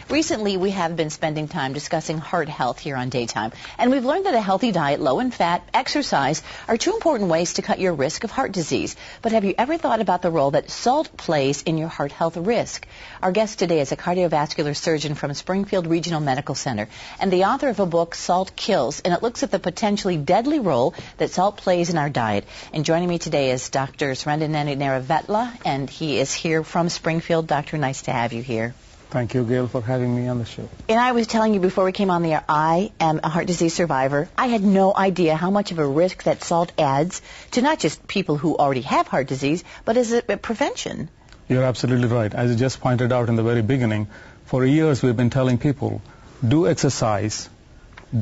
Recently, we have been spending time discussing heart health here on Daytime, and we've learned that a healthy diet, low in fat, exercise are two important ways to cut your risk of heart disease. But have you ever thought about the role that salt plays in your heart health risk? Our guest today is a cardiovascular surgeon from Springfield Regional Medical Center and the author of a book, Salt Kills, and it looks at the potentially deadly role that salt plays in our diet. And joining me today is Dr. Srendra, and he is here from Springfield. Doctor, nice to have you here. Thank you, Gail, for having me on the show. And I was telling you before we came on the air, I am a heart disease survivor. I had no idea how much of a risk that salt adds to not just people who already have heart disease, but as a prevention. You're absolutely right. As you just pointed out in the very beginning, for years we've been telling people, do exercise,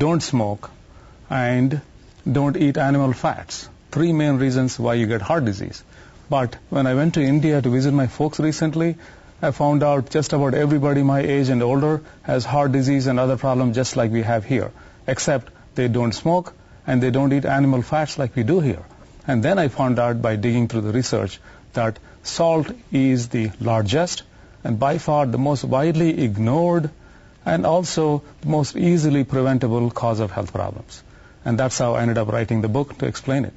don't smoke, and don't eat animal fats. Three main reasons why you get heart disease. But when I went to India to visit my folks recently, I found out just about everybody my age and older has heart disease and other problems just like we have here, except they don't smoke and they don't eat animal fats like we do here. And then I found out by digging through the research that salt is the largest and by far the most widely ignored and also the most easily preventable cause of health problems. And that's how I ended up writing the book to explain it.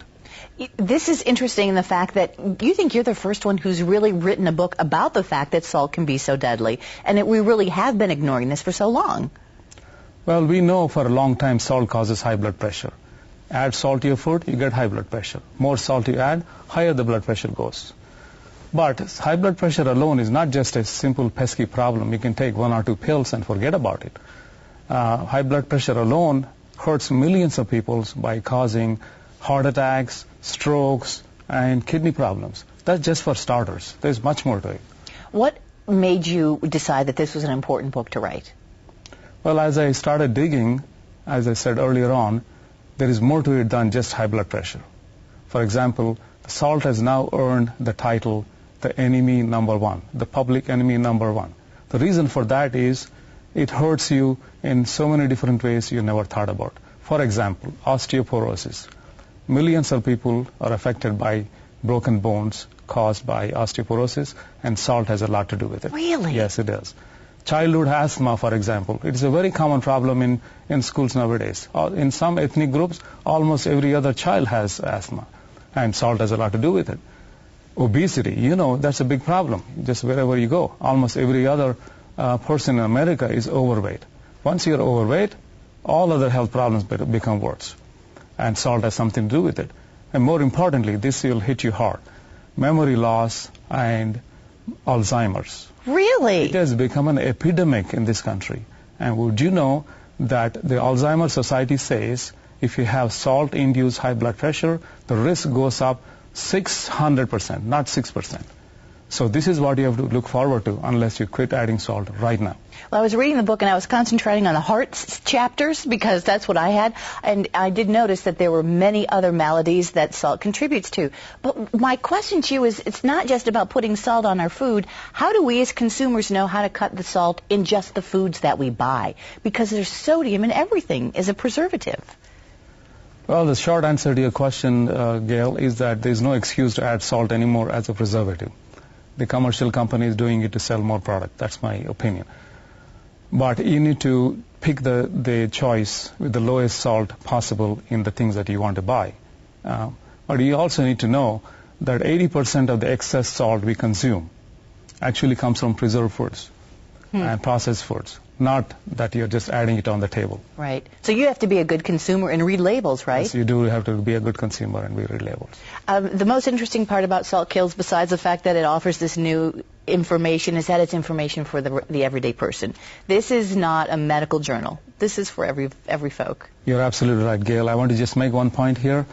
This is interesting in the fact that you think you're the first one who's really written a book about the fact that salt can be so deadly, and we really have been ignoring this for so long. Well, we know for a long time salt causes high blood pressure. Add salt to your food, you get high blood pressure. More salt you add, higher the blood pressure goes. But high blood pressure alone is not just a simple pesky problem. You can take 1 or 2 pills and forget about it. High blood pressure alone hurts millions of people by causing heart attacks, strokes, and kidney problems. That's just for starters. There's much more to it. What made you decide that this was an important book to write? Well, as I started digging, as I said earlier on, there is more to it than just high blood pressure. For example, salt has now earned the title, the enemy number one, the public enemy number one. The reason for that is it hurts you in so many different ways you never thought about. For example, osteoporosis. Millions of people are affected by broken bones caused by osteoporosis, and salt has a lot to do with it. Really? Yes, it does. Childhood asthma, for example. It is a very common problem in schools nowadays. In some ethnic groups, almost every other child has asthma, and salt has a lot to do with it. Obesity, that's a big problem. Just wherever you go, almost every other person in America is overweight. Once you're overweight, all other health problems become worse. And salt has something to do with it. And more importantly, this will hit you hard. Memory loss and Alzheimer's. Really? It has become an epidemic in this country. And would you know that the Alzheimer's Society says if you have salt-induced high blood pressure, the risk goes up 600%, not 6%. So this is what you have to look forward to unless you quit adding salt right now. Well, I was reading the book and I was concentrating on the heart chapters because that's what I had. And I did notice that there were many other maladies that salt contributes to. But my question to you is, it's not just about putting salt on our food. How do we as consumers know how to cut the salt in just the foods that we buy? Because there's sodium in everything as a preservative. Well, the short answer to your question, Gail, is that there's no excuse to add salt anymore as a preservative. The commercial company is doing it to sell more product. That's my opinion. But you need to pick the choice with the lowest salt possible in the things that you want to buy. But you also need to know that 80% of the excess salt we consume actually comes from preserved foods and processed foods, not that you're just adding it on the table. Right. So you have to be a good consumer and read labels, right? Yes, you do have to be a good consumer and read labels. The most interesting part about Salt Kills, besides the fact that it offers this new information, is that it's information for the everyday person. This is not a medical journal. This is for every folk. You're absolutely right, Gail. I want to just make one point here.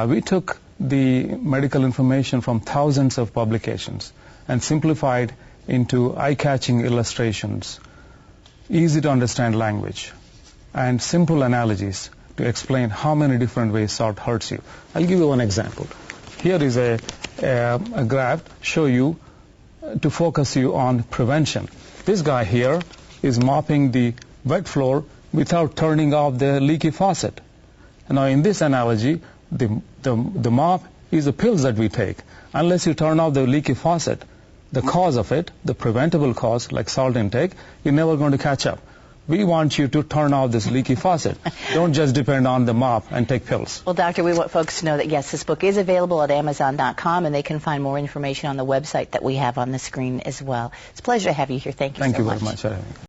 We took the medical information from thousands of publications and simplified into eye-catching illustrations, easy to understand language, and simple analogies to explain how many different ways salt hurts you. I'll give you one example. Here is a graph show you to focus you on prevention. This guy here is mopping the wet floor without turning off the leaky faucet. Now in this analogy, the mop is the pills that we take. Unless you turn off the leaky faucet, the cause of it, the preventable cause, like salt intake, you're never going to catch up. We want you to turn off this leaky faucet. Don't just depend on the mop and take pills. Well, Doctor, we want folks to know that, yes, this book is available at Amazon.com, and they can find more information on the website that we have on the screen as well. It's a pleasure to have you here. Thank you so much. Thank you very much for having me.